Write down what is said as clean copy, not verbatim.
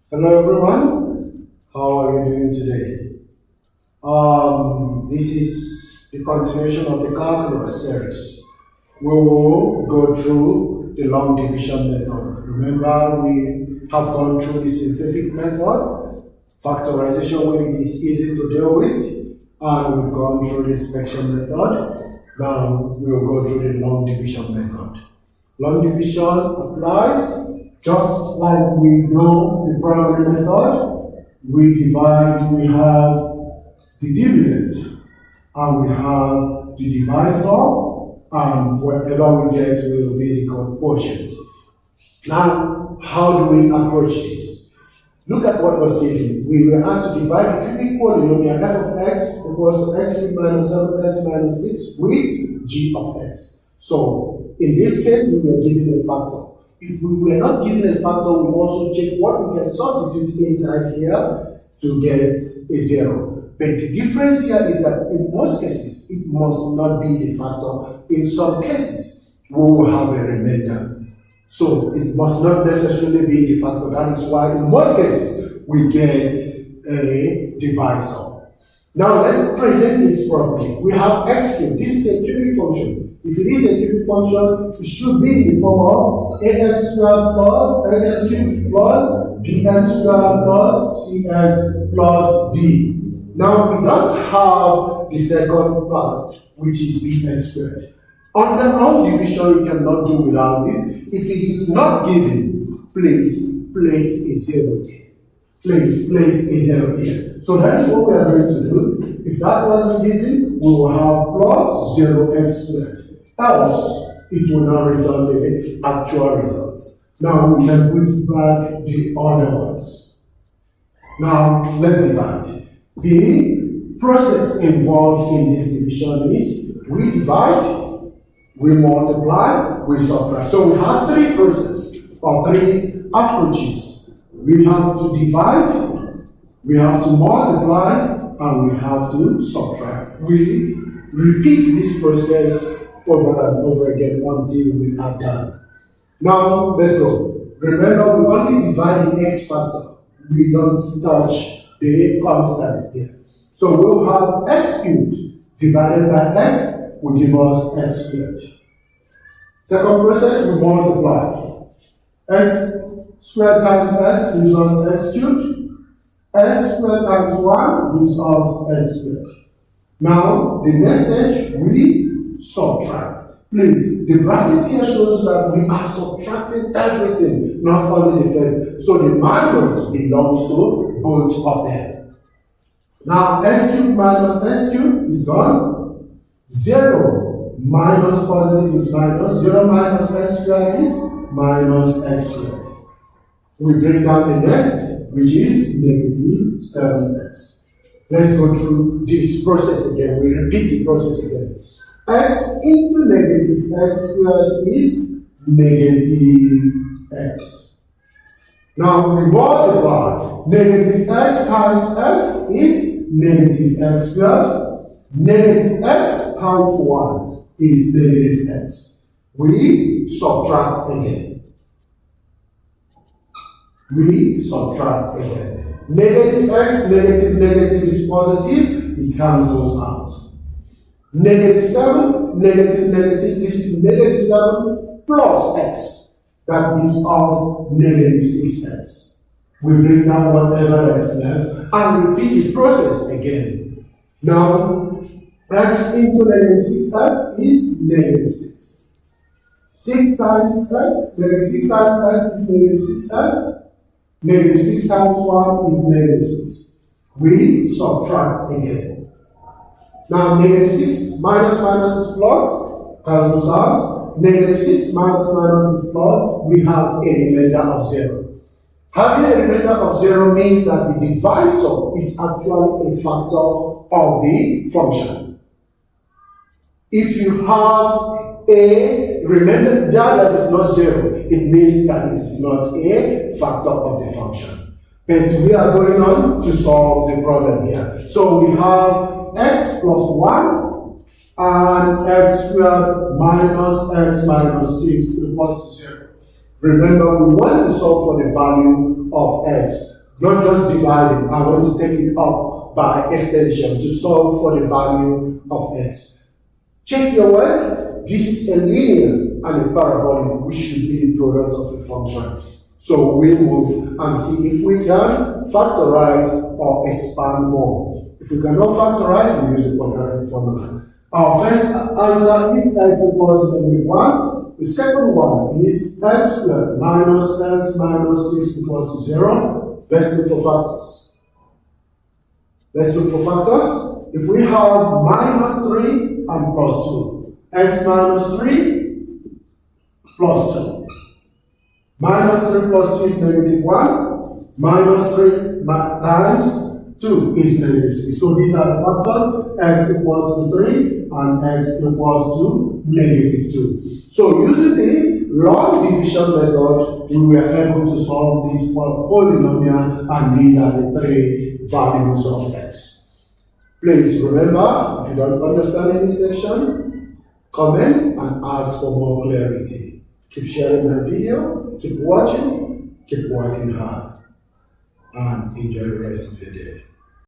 Hello everyone, how are you doing today? This is the continuation of the calculus series. We will go through the long division method. Remember, we have gone through the synthetic method, factorization when it is easy to deal with, and we've gone through the inspection method. Now we will go through the long division method. Long division applies just like we know the primary method. We divide, we have the dividend, and we have the divisor, and whatever we get will be the quotient. Now, how do we approach this? Look at what was given. We were asked to divide the cubic polynomial f of x equals to x cubed minus 7x minus 6 with g of x. So, in this case, we were given a factor. If we were not given a factor, we also check what we can substitute inside here to get a 0. But the difference here is that in most cases, it must not be the factor. In some cases, we will have a remainder. So it must not necessarily be the factor. That is why in most cases, we get a divisor. Now let's present this properly. We have x cubed. This is a cubic function. If it is a cubic function, it should be in the form of ax squared plus x cubed plus bx squared plus cx plus d. Now we don't have the second part, which is bx squared. Under long division, you cannot do without it. If it is not given, please place a 0 here. Please place a 0 here. So that is what we are going to do. If that wasn't given, we will have plus 0x squared. Else, it will not return the actual results. Now we can put back the other ones. Now let's divide. The process involved in this division is we divide, we multiply, we subtract. So we have three processes or three approaches. We have to divide, we have to multiply, and we have to subtract. We repeat this process over and over again until we are done. Now, let's go. Remember, we only divide the x factor. We don't touch the constant here. So we'll have x cubed divided by x will give us x squared. Second process, we multiply. X squared times x gives us x cubed. X squared times 1 gives us x squared. Now, the next stage, we subtract. Please, the bracket here shows that we are subtracting everything, not only the first. So the minus belongs to both of them. Now, x cubed minus x cubed is gone. 0 minus positive is minus. 0 minus x squared is minus x squared. We bring down the next, which is negative 7x. Let's go through this process again. We repeat the process again. X into negative x squared is negative x. Now we multiply. Negative x times x is negative x squared. Negative x times 1 is negative x. We subtract again. We subtract again. Negative x, negative is positive. It cancels out. Negative 7, negative, this is negative 7 plus x. That gives us negative 6x. We bring down whatever that is left and repeat the process again. Now, x into negative 6x is negative 6. 6 times x, negative 6 times x is negative 6x. Negative 6 times 1 is negative 6. We subtract again. Now, negative 6 minus is plus, cancels out. Negative 6 minus is plus, we have a remainder of 0. Having a remainder of 0 means that the divisor is actually a factor of the function. If you have a remainder that is not 0, it means that it is not a factor of the function. But we are going on to solve the problem here. So we have x plus 1 and x squared minus x minus 6 equals to 0. Remember, we want to solve for the value of x, not just dividing. I want to take it up by extension to solve for the value of x. Check your work. This is a linear and a parabolic, which should be the product of a function. So we move and see if we can factorize or expand more. If we cannot factorize, we use the quadratic formula. Our first answer is x equals to -1. The second one is x squared minus x minus 6 equals to 0. Let's look for factors. If we have -3 and +2, x minus 3 plus 2. -3 plus 2 is -1. -3 times 2 is -6. So these are the factors. X equals to 3 and x equals to -2. So using the long division method, we were able to solve this polynomial, and these are the three values of x. Please remember, if you don't understand any section, comment and ask for more clarity. Keep sharing my video, keep watching, keep working hard, and enjoy the rest of your day.